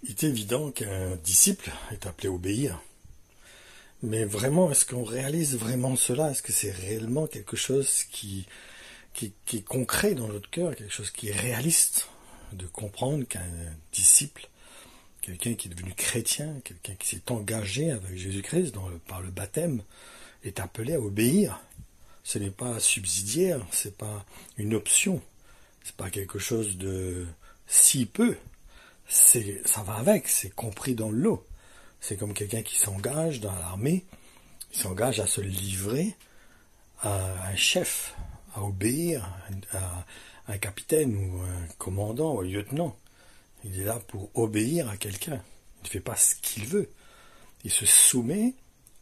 Il est évident qu'un disciple est appelé à obéir. Mais vraiment, est-ce qu'on réalise vraiment cela? Est-ce que c'est réellement quelque chose qui est concret dans notre cœur, quelque chose qui est réaliste? De comprendre qu'un disciple, quelqu'un qui est devenu chrétien, quelqu'un qui s'est engagé avec Jésus-Christ par le baptême, est appelé à obéir. Ce n'est pas subsidiaire, c'est pas une option, c'est pas quelque chose de si peu. Ça va avec, c'est compris dans le lot. C'est comme quelqu'un qui s'engage dans l'armée, il s'engage à se livrer à un chef, à obéir à un capitaine ou un commandant ou un lieutenant. Il est là pour obéir à quelqu'un. Il ne fait pas ce qu'il veut. Il se soumet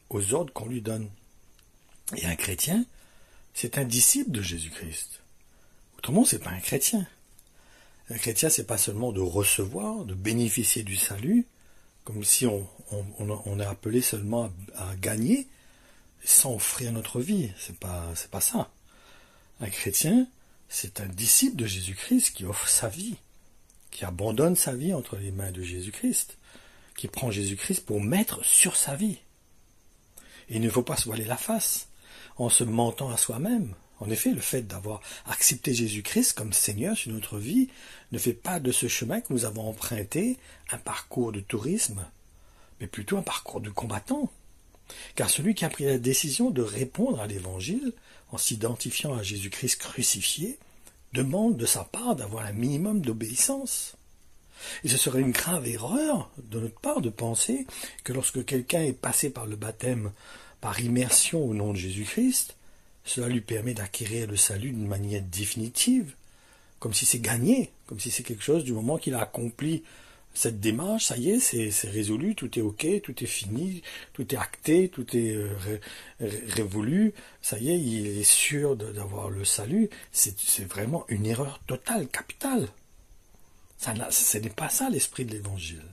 aux ordres qu'on lui donne. Et un chrétien, c'est un disciple de Jésus-Christ. Autrement, c'est pas un chrétien. Un chrétien, c'est pas seulement de recevoir, de bénéficier du salut, comme si on est appelé seulement à gagner, sans offrir notre vie. C'est pas ça. Un chrétien, c'est un disciple de Jésus-Christ qui offre sa vie, qui abandonne sa vie entre les mains de Jésus-Christ, qui prend Jésus-Christ pour maître sur sa vie. Et il ne faut pas se voiler la face en se mentant à soi-même. En effet, le fait d'avoir accepté Jésus-Christ comme Seigneur sur notre vie ne fait pas de ce chemin que nous avons emprunté un parcours de tourisme, mais plutôt un parcours de combattant. Car celui qui a pris la décision de répondre à l'Évangile en s'identifiant à Jésus-Christ crucifié demande de sa part d'avoir un minimum d'obéissance. Et ce serait une grave erreur de notre part de penser que lorsque quelqu'un est passé par le baptême par immersion au nom de Jésus-Christ, cela lui permet d'acquérir le salut d'une manière définitive, comme si c'est gagné, comme si c'est quelque chose du moment qu'il a accompli cette démarche, ça y est, c'est résolu, tout est ok, tout est fini, tout est acté, tout est révolu, ça y est, il est sûr d'avoir le salut. C'est vraiment une erreur totale, capitale. Ce n'est pas ça l'esprit de l'Évangile.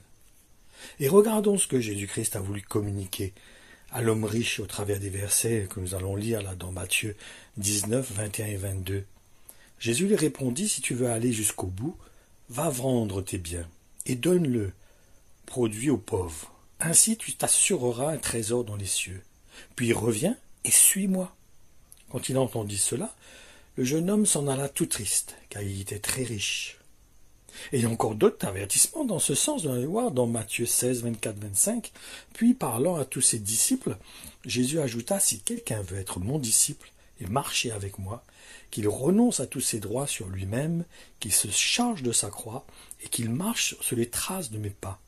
Et regardons ce que Jésus-Christ a voulu communiquer à l'homme riche au travers des versets que nous allons lire là dans Matthieu 19, 21 et 22. Jésus lui répondit, si tu veux aller jusqu'au bout, va vendre tes biens et donne-le, produit aux pauvres. Ainsi tu t'assureras un trésor dans les cieux. Puis reviens et suis-moi. Quand il entendit cela, le jeune homme s'en alla tout triste, car il était très riche. Et il y a encore d'autres avertissements dans ce sens, dans les voir dans Matthieu 16, 24, 25. Puis, parlant à tous ses disciples, Jésus ajouta, si quelqu'un veut être mon disciple et marcher avec moi, qu'il renonce à tous ses droits sur lui-même, qu'il se charge de sa croix et qu'il marche sur les traces de mes pas.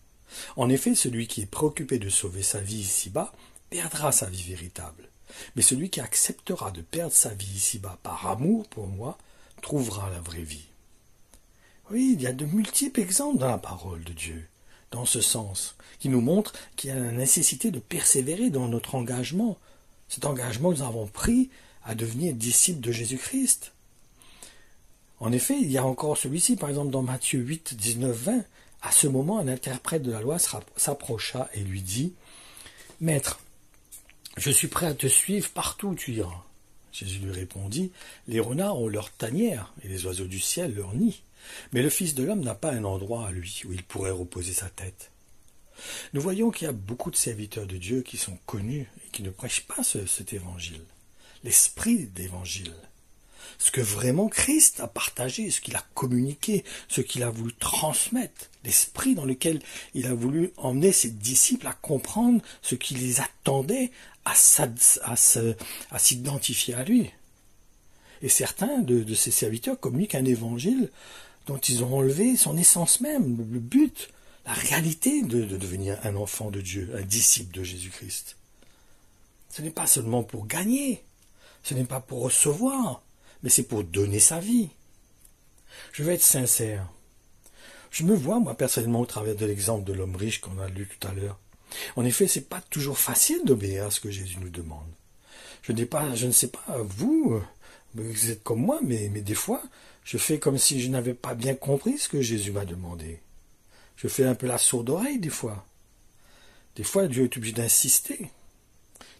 En effet, celui qui est préoccupé de sauver sa vie ici-bas perdra sa vie véritable. Mais celui qui acceptera de perdre sa vie ici-bas par amour pour moi trouvera la vraie vie. Oui, il y a de multiples exemples dans la parole de Dieu, dans ce sens, qui nous montrent qu'il y a la nécessité de persévérer dans notre engagement, cet engagement que nous avons pris à devenir disciples de Jésus-Christ. En effet, il y a encore celui-ci, par exemple dans Matthieu 8, 19, 20, à ce moment, un interprète de la loi s'approcha et lui dit, « Maître, je suis prêt à te suivre partout où tu iras. » Jésus lui répondit, « Les renards ont leur tanière et les oiseaux du ciel leur nid. Mais le Fils de l'homme n'a pas un endroit à lui où il pourrait reposer sa tête. » Nous voyons qu'il y a beaucoup de serviteurs de Dieu qui sont connus et qui ne prêchent pas cet évangile, l'esprit d'évangile, ce que vraiment Christ a partagé, ce qu'il a communiqué, ce qu'il a voulu transmettre, l'esprit dans lequel il a voulu emmener ses disciples à comprendre ce qui les attendait à s'identifier à lui. Et certains de ces serviteurs communiquent un évangile dont ils ont enlevé son essence même, le but, la réalité de devenir un enfant de Dieu, un disciple de Jésus-Christ. Ce n'est pas seulement pour gagner, ce n'est pas pour recevoir, mais c'est pour donner sa vie. Je vais être sincère. Je me vois, moi, personnellement, au travers de l'exemple de l'homme riche qu'on a lu tout à l'heure. En effet, c'est pas toujours facile d'obéir à ce que Jésus nous demande. Je ne sais pas, vous êtes comme moi, mais des fois, je fais comme si je n'avais pas bien compris ce que Jésus m'a demandé. Je fais un peu la sourde oreille, des fois. Des fois, Dieu est obligé d'insister.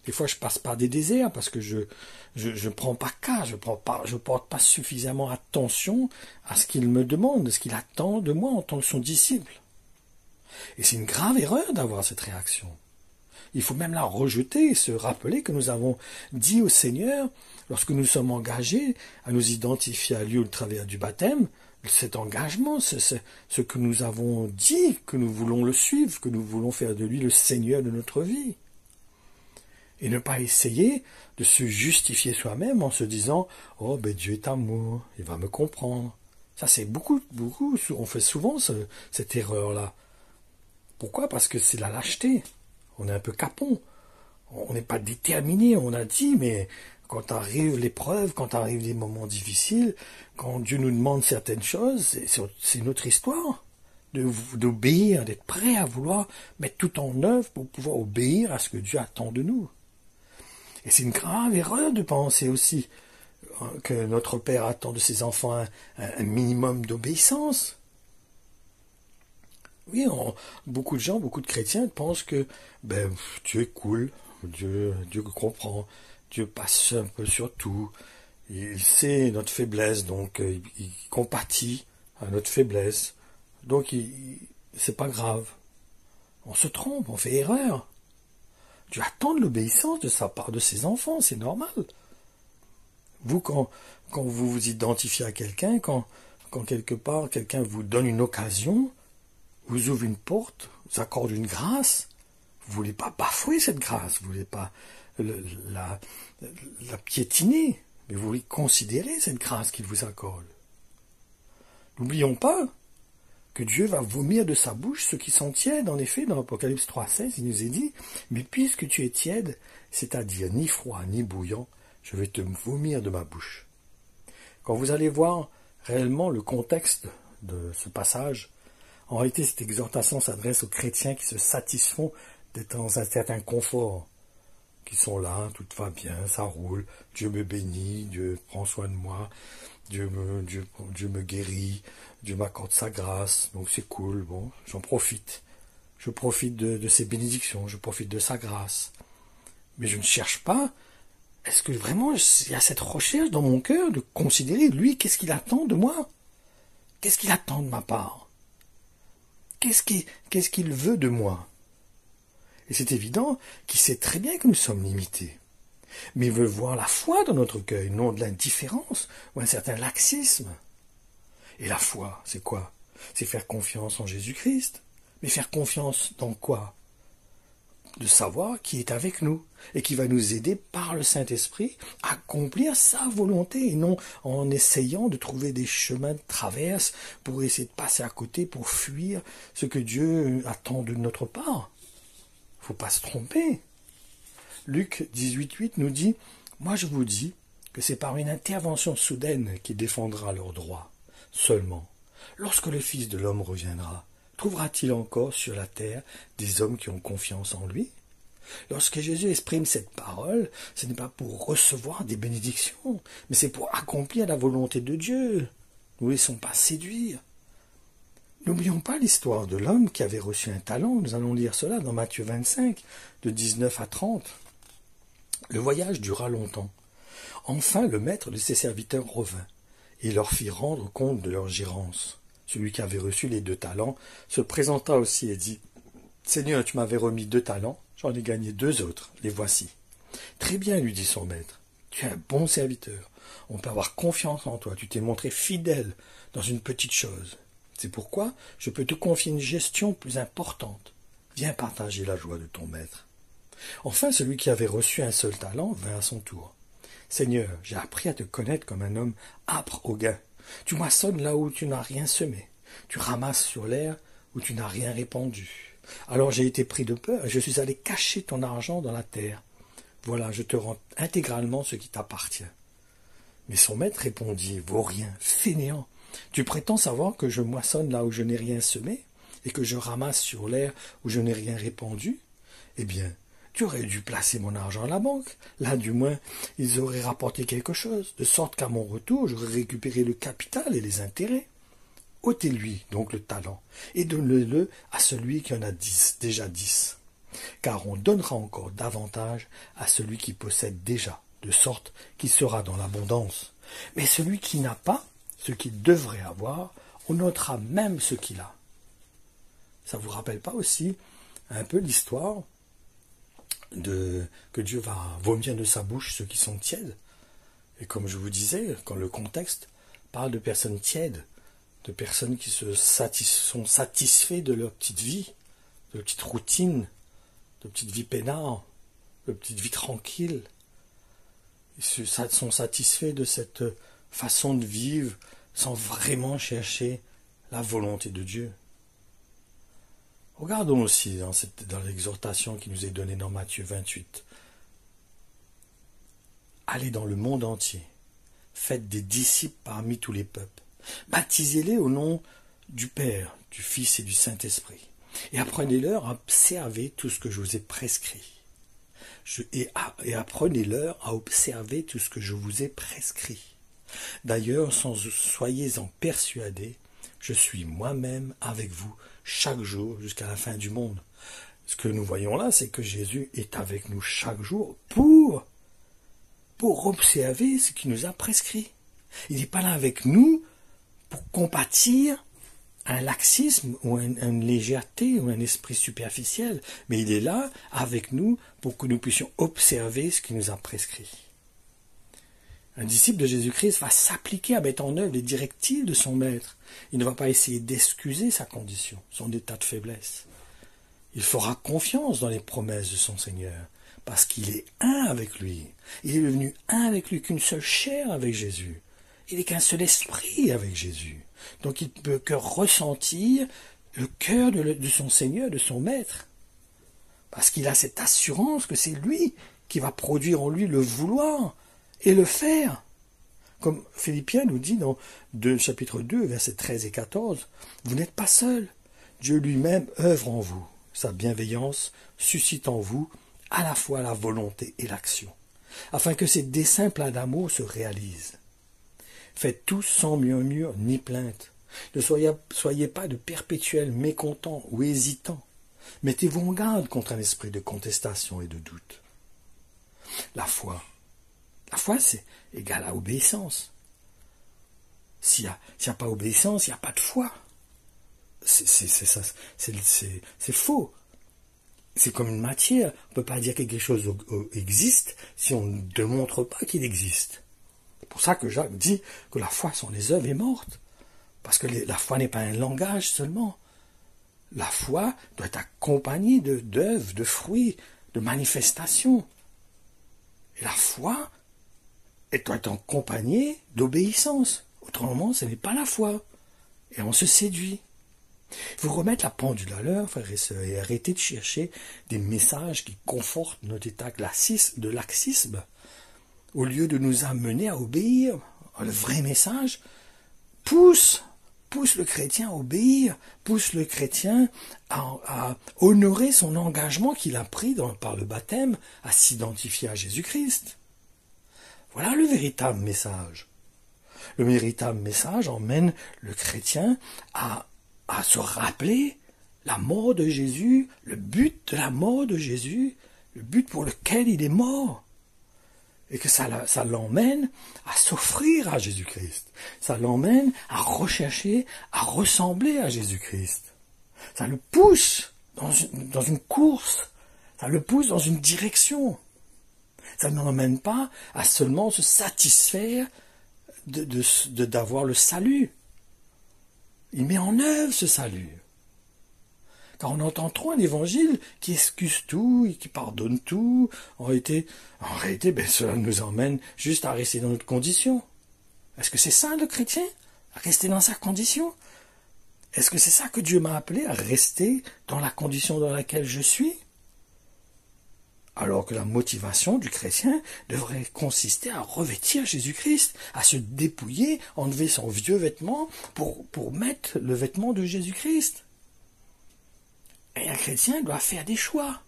Des fois, je passe par des déserts parce que je prends pas cas, je porte pas suffisamment attention à ce qu'il me demande, à ce qu'il attend de moi en tant que son disciple. Et c'est une grave erreur d'avoir cette réaction. Il faut même la rejeter et se rappeler que nous avons dit au Seigneur, lorsque nous sommes engagés à nous identifier à lui au travers du baptême, cet engagement, ce que nous avons dit, que nous voulons le suivre, que nous voulons faire de lui le Seigneur de notre vie. Et ne pas essayer de se justifier soi-même en se disant « Oh, ben Dieu est amour, il va me comprendre ». Ça, c'est beaucoup, on fait souvent cette erreur-là. Pourquoi? Parce que c'est la lâcheté. On est un peu capon. On n'est pas déterminé, on a dit, mais quand arrive l'épreuve, quand arrivent des moments difficiles, quand Dieu nous demande certaines choses, c'est notre histoire. D'obéir, d'être prêt à vouloir mettre tout en œuvre pour pouvoir obéir à ce que Dieu attend de nous. Et c'est une grave erreur de penser aussi que notre Père attend de ses enfants un minimum d'obéissance. Oui, beaucoup de gens, beaucoup de chrétiens pensent que Dieu est cool, Dieu comprend, Dieu passe un peu sur tout, il sait notre faiblesse, donc il compatit à notre faiblesse, donc c'est pas grave. On se trompe, on fait erreur. Dieu attend de l'obéissance de sa part de ses enfants, c'est normal. Vous, quand vous vous identifiez à quelqu'un, quand quelque part quelqu'un vous donne une occasion, vous ouvre une porte, vous accorde une grâce, vous ne voulez pas bafouer cette grâce, vous ne voulez pas la piétiner, mais vous voulez considérer cette grâce qu'il vous accorde. N'oublions pas que Dieu va vomir de sa bouche ceux qui sont tièdes. En effet, dans l'Apocalypse 3,16, il nous est dit « Mais puisque tu es tiède, c'est-à-dire ni froid ni bouillant, je vais te vomir de ma bouche. » Quand vous allez voir réellement le contexte de ce passage, en réalité, cette exhortation s'adresse aux chrétiens qui se satisfont d'être dans un certain confort, qui sont là, tout va bien, ça roule, Dieu me bénit, Dieu prend soin de moi, Dieu me guérit, Dieu m'accorde sa grâce, donc c'est cool, bon, j'en profite. Je profite de ses bénédictions, je profite de sa grâce. Mais je ne cherche pas, est-ce que vraiment il y a cette recherche dans mon cœur de considérer, lui, qu'est-ce qu'il attend de moi? Qu'est-ce qu'il attend de ma part? Qu'est-ce qu'il veut de moi? Et c'est évident qu'il sait très bien que nous sommes limités. Mais il veut voir la foi dans notre cœur, non de l'indifférence ou un certain laxisme. Et la foi, c'est quoi? C'est faire confiance en Jésus-Christ. Mais faire confiance dans quoi? De savoir qui est avec nous et qui va nous aider par le Saint-Esprit à accomplir sa volonté et non en essayant de trouver des chemins de traverse pour essayer de passer à côté, pour fuir ce que Dieu attend de notre part. Il ne faut pas se tromper. Luc 18,8 nous dit « Moi je vous dis que c'est par une intervention soudaine qu'il défendra leurs droits. Seulement, lorsque le Fils de l'homme reviendra, trouvera-t-il encore sur la terre des hommes qui ont confiance en lui? » Lorsque Jésus exprime cette parole, ce n'est pas pour recevoir des bénédictions, mais c'est pour accomplir la volonté de Dieu. Ne nous laissons pas séduire. N'oublions pas l'histoire de l'homme qui avait reçu un talent. Nous allons lire cela dans Matthieu 25, de 19 à 30. Le voyage dura longtemps. Enfin, le maître de ses serviteurs revint, et leur fit rendre compte de leur gérance. Celui qui avait reçu les 2 talents se présenta aussi et dit « Seigneur, tu m'avais remis 2 talents, j'en ai gagné 2 autres, les voici. » « Très bien, lui dit son maître, tu es un bon serviteur, on peut avoir confiance en toi, tu t'es montré fidèle dans une petite chose. C'est pourquoi je peux te confier une gestion plus importante. Viens partager la joie de ton maître. » Enfin, celui qui avait reçu un seul talent vint à son tour. « Seigneur, j'ai appris à te connaître comme un homme âpre au gain. Tu moissonnes là où tu n'as rien semé. Tu ramasses sur l'air où tu n'as rien répandu. Alors j'ai été pris de peur et je suis allé cacher ton argent dans la terre. Voilà, je te rends intégralement ce qui t'appartient. » Mais son maître répondit « Vaurien, fainéant, tu prétends savoir que je moissonne là où je n'ai rien semé et que je ramasse sur l'air où je n'ai rien répandu? Eh bien, tu aurais dû placer mon argent à la banque. Là, du moins, ils auraient rapporté quelque chose, de sorte qu'à mon retour, j'aurais récupéré le capital et les intérêts. Ôtez-lui donc le talent, et donnez-le à celui qui en a déjà 10. Car on donnera encore davantage à celui qui possède déjà, de sorte qu'il sera dans l'abondance. Mais celui qui n'a pas ce qu'il devrait avoir, on notera même ce qu'il a. Ça vous rappelle pas aussi un peu l'histoire que Dieu va vomir de sa bouche ceux qui sont tièdes? Et comme je vous disais, quand le contexte parle de personnes tièdes, de personnes qui sont satisfaits de leur petite vie, de leur petite routine, de petite vie peinard, de petite vie tranquille. Ils sont satisfaits de cette façon de vivre sans vraiment chercher la volonté de Dieu. Regardons aussi dans l'exhortation qui nous est donnée dans Matthieu 28. Allez dans le monde entier, faites des disciples parmi tous les peuples, baptisez-les au nom du Père, du Fils et du Saint-Esprit, et apprenez-leur à observer tout ce que je vous ai prescrit. Et apprenez-leur à observer tout ce que je vous ai prescrit. D'ailleurs, soyez-en persuadés, je suis moi-même avec vous chaque jour jusqu'à la fin du monde. Ce que nous voyons là, c'est que Jésus est avec nous chaque jour pour observer ce qu'il nous a prescrit. Il n'est pas là avec nous pour compatir un laxisme ou une légèreté ou un esprit superficiel, mais il est là avec nous pour que nous puissions observer ce qu'il nous a prescrit. Un disciple de Jésus-Christ va s'appliquer à mettre en œuvre les directives de son maître. Il ne va pas essayer d'excuser sa condition, son état de faiblesse. Il fera confiance dans les promesses de son Seigneur, parce qu'il est un avec lui. Il est devenu un avec lui, qu'une seule chair avec Jésus. Il n'est qu'un seul esprit avec Jésus. Donc il ne peut que ressentir le cœur de son Seigneur, de son Maître. Parce qu'il a cette assurance que c'est lui qui va produire en lui le vouloir et le faire. Comme Philippiens nous dit dans chapitre 2, versets 13 et 14, « Vous n'êtes pas seul. Dieu lui-même œuvre en vous. Sa bienveillance suscite en vous à la fois la volonté et l'action, afin que ces desseins pleins d'amour se réalisent. Faites tous sans murmure ni plainte. Ne soyez pas de perpétuels mécontents ou hésitants. Mettez-vous en garde contre un esprit de contestation et de doute. » La foi, c'est égal à obéissance. S'il n'y a pas obéissance, il n'y a pas de foi. C'est faux. C'est comme une matière. On ne peut pas dire que quelque chose existe si on ne démontre pas qu'il existe. C'est pour ça que Jacques dit que la foi sans les œuvres est morte. Parce que la foi n'est pas un langage seulement. La foi doit être accompagnée d'œuvres, de fruits, de manifestations. Et la foi, elle doit être accompagnée d'obéissance. Autrement, ce n'est pas la foi. Et on se séduit. Il faut remettre la pendule à l'heure, frères et sœurs, et arrêter de chercher des messages qui confortent notre état de laxisme, au lieu de nous amener à obéir. Le vrai message pousse le chrétien à obéir, pousse le chrétien à honorer son engagement qu'il a pris par le baptême, à s'identifier à Jésus-Christ. Voilà le véritable message. Le véritable message emmène le chrétien à se rappeler la mort de Jésus, le but de la mort de Jésus, le but pour lequel il est mort. Et que ça l'emmène à s'offrir à Jésus-Christ. Ça l'emmène à rechercher, à ressembler à Jésus-Christ. Ça le pousse dans une course. Ça le pousse dans une direction. Ça ne l'emmène pas à seulement se satisfaire d'avoir le salut. Il met en œuvre ce salut. Car on entend trop un évangile qui excuse tout et qui pardonne tout. En réalité, cela nous emmène juste à rester dans notre condition. Est-ce que c'est ça le chrétien? À rester dans sa condition? Est-ce que c'est ça que Dieu m'a appelé, à rester dans la condition dans laquelle je suis? Alors que la motivation du chrétien devrait consister à revêtir Jésus-Christ, à se dépouiller, enlever son vieux vêtement pour mettre le vêtement de Jésus-Christ. Et un chrétien doit faire des choix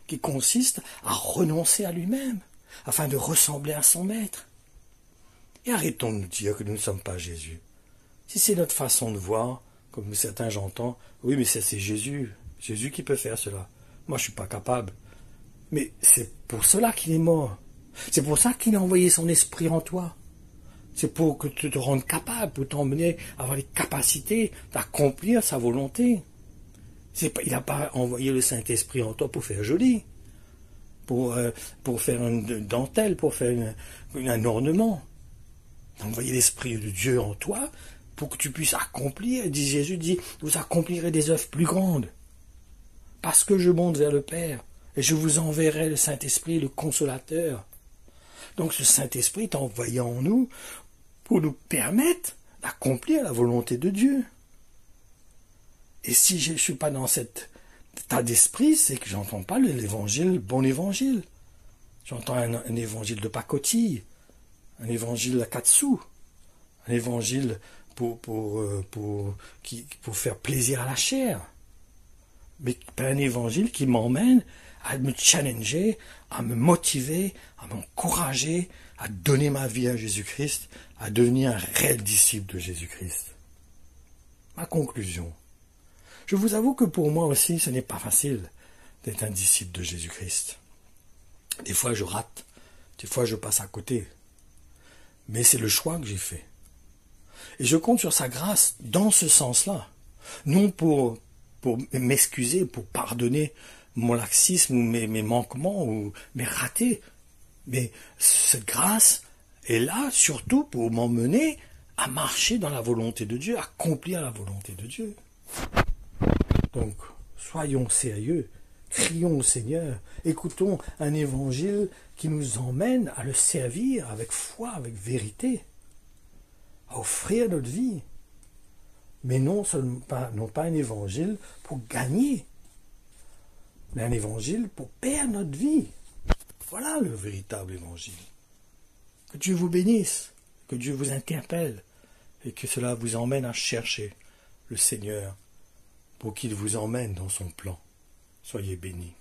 qui consistent à renoncer à lui-même afin de ressembler à son maître. Et arrêtons de nous dire que nous ne sommes pas Jésus. Si c'est notre façon de voir, comme certains j'entends, oui mais c'est Jésus qui peut faire cela. Moi je ne suis pas capable. Mais c'est pour cela qu'il est mort. C'est pour ça qu'il a envoyé son esprit en toi. C'est pour que tu te rendes capable, pour t'emmener à avoir les capacités d'accomplir sa volonté. Il n'a pas envoyé le Saint-Esprit en toi pour faire joli, pour faire une dentelle, pour faire un ornement. Il a envoyé l'Esprit de Dieu en toi pour que tu puisses accomplir. Jésus dit, vous accomplirez des œuvres plus grandes. Parce que je monte vers le Père, et je vous enverrai le Saint-Esprit, le Consolateur. Donc ce Saint-Esprit est envoyé en nous pour nous permettre d'accomplir la volonté de Dieu. Et si je ne suis pas dans cet état d'esprit, c'est que j'entends pas l'évangile, le bon évangile. J'entends un évangile de pacotille, un évangile à 4 sous, un évangile pour faire plaisir à la chair. Mais pas un évangile qui m'emmène à me challenger, à me motiver, à m'encourager, à donner ma vie à Jésus-Christ, à devenir un réel disciple de Jésus-Christ. Ma conclusion. Je vous avoue que pour moi aussi, ce n'est pas facile d'être un disciple de Jésus-Christ. Des fois, je rate, des fois, je passe à côté. Mais c'est le choix que j'ai fait. Et je compte sur sa grâce dans ce sens-là. Non pour m'excuser, pour pardonner mon laxisme ou mes manquements ou mes ratés. Mais cette grâce est là surtout pour m'emmener à marcher dans la volonté de Dieu, à accomplir la volonté de Dieu. Donc, soyons sérieux, crions au Seigneur, écoutons un évangile qui nous emmène à le servir avec foi, avec vérité, à offrir notre vie. Mais non pas un évangile pour gagner, mais un évangile pour perdre notre vie. Voilà le véritable évangile. Que Dieu vous bénisse, que Dieu vous interpelle, et que cela vous emmène à chercher le Seigneur pour qu'il vous emmène dans son plan. Soyez bénis.